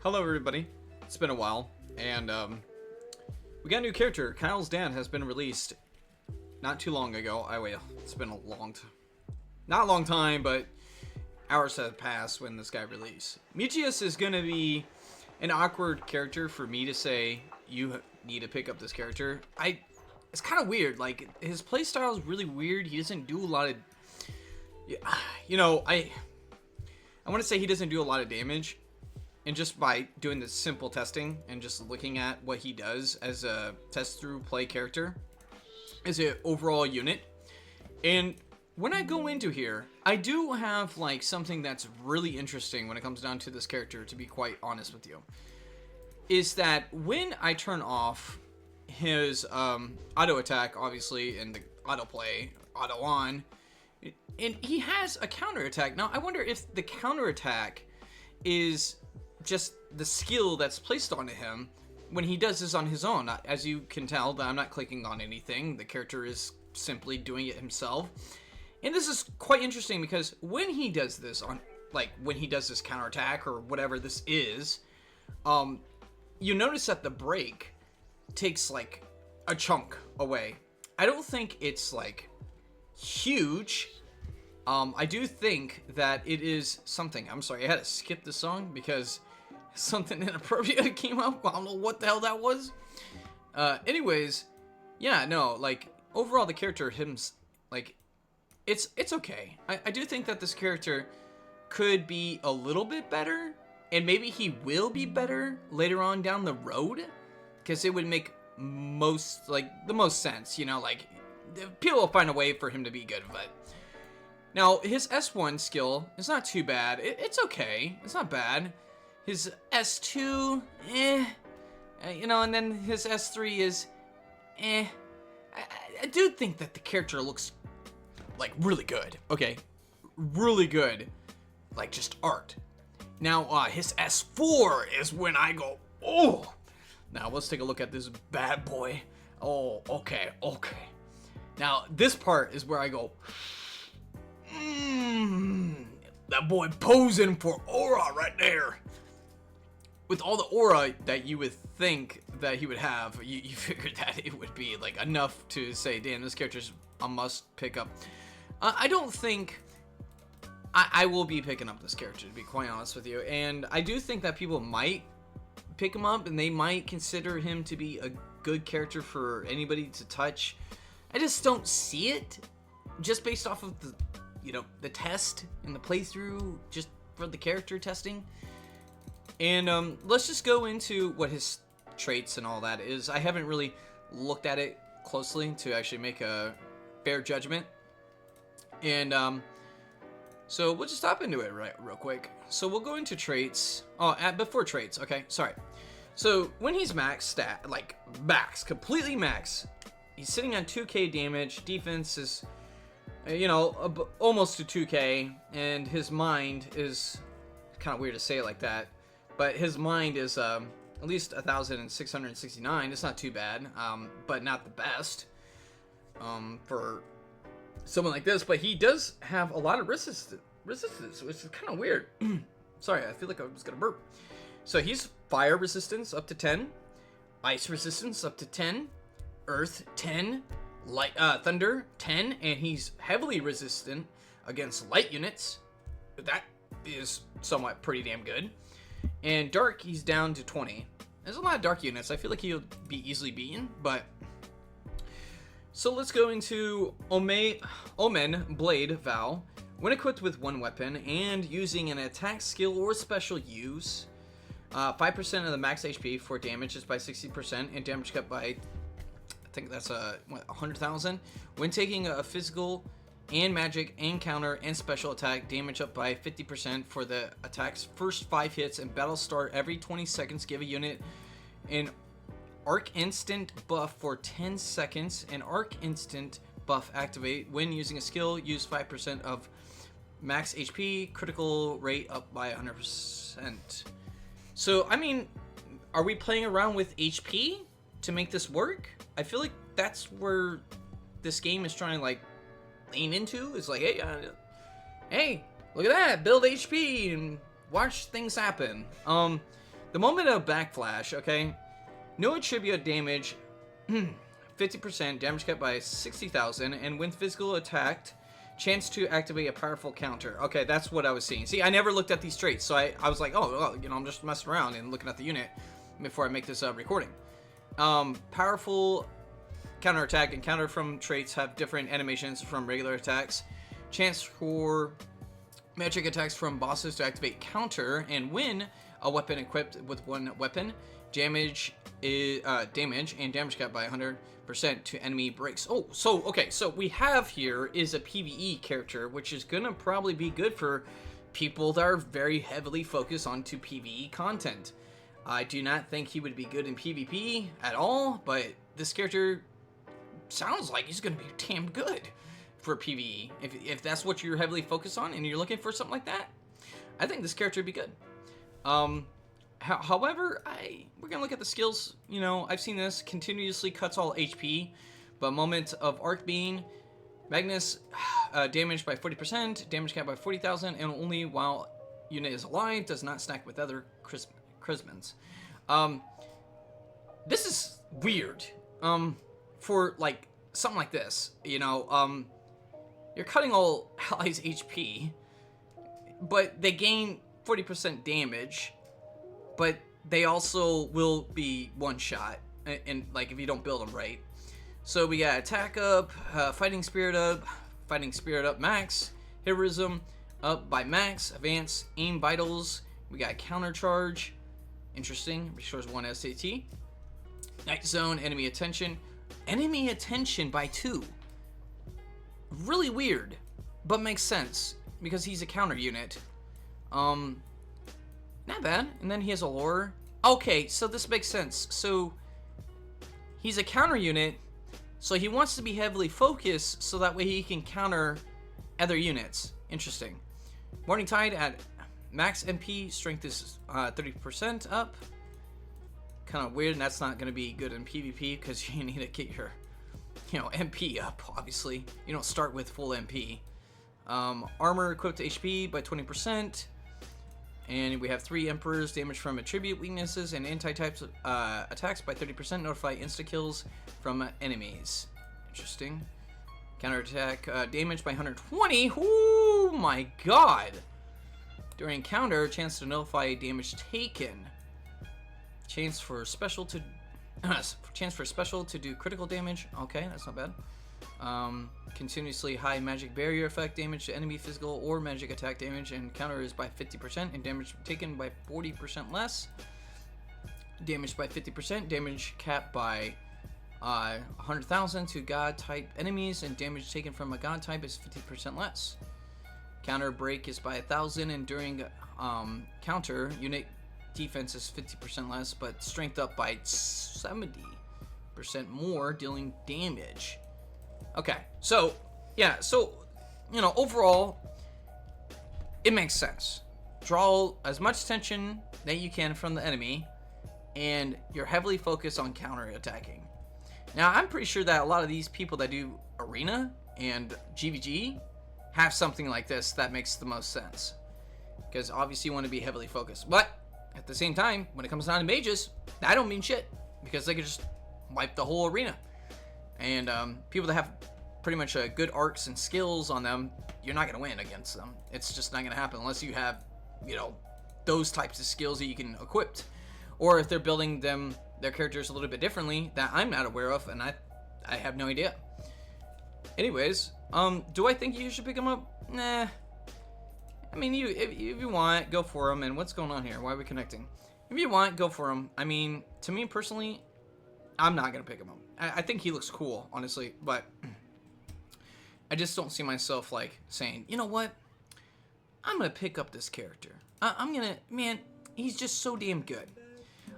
Hello, everybody. It's been a while, and we got a new character. Kyle's dad has been released not too long ago. It's been not a long time, but hours have passed when this guy released. Megnus is gonna be an awkward character for me to say you need to pick up this character. It's kind of weird. Like, his playstyle is really weird. He doesn't do a lot of, I want to say he doesn't do a lot of damage. And just by doing this simple testing and just looking at what he does as a test through play character, as an overall unit. And when I go into here, I do have like something that's really interesting when it comes down to this character, to be quite honest with you. Is that when I turn off his auto attack, obviously, and the auto play, auto on, and he has a counter attack. Now, I wonder if the counter attack is just the skill that's placed onto him when he does this on his own. As you can tell, that I'm not clicking on anything. The character is simply doing it himself. And this is quite interesting because when he does this when he does this counterattack or whatever this is, you notice that the break takes like a chunk away. I don't think it's like huge. I do think that it is something. I'm sorry, I had to skip the song because something inappropriate came up. I don't know what the hell that was. Anyways, yeah, no, like overall the character it's okay. I do think that this character could be a little bit better, and maybe he will be better later on down the road, because it would make the most sense, like people will find a way for him to be good. But now his S1 skill is not too bad. It's okay. It's not bad. His S2, and then his S3 is, I do think that the character looks like really good. Okay, really good, like just art. Now his S4 is when I go, oh. Now let's take a look at this bad boy. Oh, okay. Now this part is where I go, that boy posing for aura right there. With all the aura that you would think that he would have, you figured that it would be like enough to say, damn, this character's a must pick up. I don't think I will be picking up this character, to be quite honest with you. And I do think that people might pick him up and they might consider him to be a good character for anybody to touch. I just don't see it, just based off of the test and the playthrough, just for the character testing. And let's just go into what his traits and all that is. I haven't really looked at it closely to actually make a fair judgment. And so we'll just hop into it real quick. So we'll go into traits. Before traits, okay, sorry. So when he's max stat, like max, completely max, he's sitting on 2k damage. Defense is, almost to 2k, and his mind is kind of weird to say it like that. But his mind is at least 1,669. It's not too bad, but not the best for someone like this. But he does have a lot of resistance, which is kind of weird. Sorry, I feel like I was gonna burp. So he's fire resistance up to 10, ice resistance up to 10, earth 10, light thunder 10, and he's heavily resistant against light units. That is somewhat pretty damn good. And dark, he's down to 20. There's a lot of dark units. I feel like he'll be easily beaten, but... So let's go into Omen Blade Vow. When equipped with one weapon and using an attack skill or special use, 5% of the max HP for damage is by 60%, and damage cut by, I think that's 100,000. When taking a physical and magic and counter and special attack, damage up by 50% for the attack's first 5 hits, and battle start every 20 seconds. Give a unit an arc instant buff for 10 seconds. An arc instant buff activate when using a skill. Use 5% of max HP. Critical rate up by 100%. So, I mean, are we playing around with HP to make this work? I feel like that's where this game is trying to like lean into. It's like, hey, look at that, build HP and watch things happen. The moment of backflash, okay? No attribute damage, 50%, damage cut by 60,000, and when physical attacked, chance to activate a powerful counter. Okay, that's what I was seeing. See, I never looked at these traits, so I was like, oh, you know, I'm just messing around and looking at the unit before I make this recording. Powerful counterattack and counter from traits have different animations from regular attacks. Chance for magic attacks from bosses to activate counter, and when a weapon equipped with one weapon, damage and damage cut by 100% to enemy breaks. Oh, so okay, so we have here is a PvE character, which is gonna probably be good for people that are very heavily focused onto PvE content. I do not think he would be good in PvP at all, but this character sounds like he's gonna be damn good for PvE. If that's what you're heavily focused on and you're looking for something like that, I think this character would be good. However, we're gonna look at the skills. You know, I've seen this continuously cuts all HP, but moment of arc being Megnus, damage by 40%, damage cap by 40,000, and only while unit is alive, does not stack with other Chrismans. This is weird. For like something like this, you know, you're cutting all allies HP, but they gain 40% damage, but they also will be one shot, and like if you don't build them right. So we got attack up, fighting spirit up max, heroism up by max, advance, aim vitals. We got counter charge, interesting, restores 1 SAT. Night zone, enemy attention by 2. Really weird, but makes sense because he's a counter unit. Not bad. And then he has a lore. Okay, so this makes sense. So he's a counter unit, so he wants to be heavily focused so that way he can counter other units. Interesting. Morning Tide at max MP, strength is 30% up. Kind of weird, and that's not going to be good in PvP because you need to get your, you know, MP up, obviously. You don't start with full MP. Armor equipped to HP by 20%. And we have 3 Emperors, damage from attribute weaknesses and anti-types attacks by 30%, notify insta-kills from enemies. Interesting. Counterattack damage by 120. Oh my god! During counter, chance to notify damage taken. Chance for special to do critical damage. Okay, that's not bad. Continuously high magic barrier effect damage to enemy physical or magic attack damage, and counter is by 50% and damage taken by 40% less. Damage by 50%, damage capped by 100,000 to god type enemies, and damage taken from a god type is 50% less. Counter break is by 1,000, and during counter unit defense is 50% less, but strength up by 70% more, dealing damage. Okay, so yeah, so you know, overall it makes sense. Draw as much attention that you can from the enemy, and you're heavily focused on counter attacking. Now I'm pretty sure that a lot of these people that do arena and GVG have something like this that makes the most sense, because obviously you want to be heavily focused, but at the same time, when it comes down to mages, that don't mean shit, because they could just wipe the whole arena. And people that have pretty much good arcs and skills on them, you're not going to win against them. It's just not going to happen unless you have, you know, those types of skills that you can equip. Or if they're building their characters a little bit differently that I'm not aware of, and I have no idea. Anyways, do I think you should pick them up? Nah. I mean, if you want, go for them. And what's going on here? Why are we connecting? If you want, go for them. I mean, to me personally, I'm not going to pick him up. I think he looks cool, honestly, but I just don't see myself, like, saying, you know what? I'm going to pick up this character. I'm going to, man, he's just so damn good.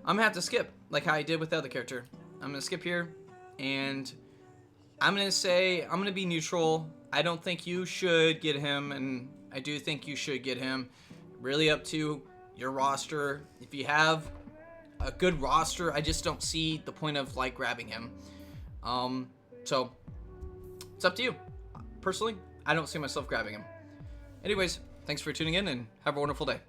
I'm going to have to skip, like how I did with the other character. I'm going to skip here, and I'm going to say, I'm going to be neutral. I don't think you should get him, and I do think you should get him. Really up to your roster. If you have a good roster, I just don't see the point of like grabbing him. So it's up to you. Personally, I don't see myself grabbing him. Anyways, thanks for tuning in and have a wonderful day.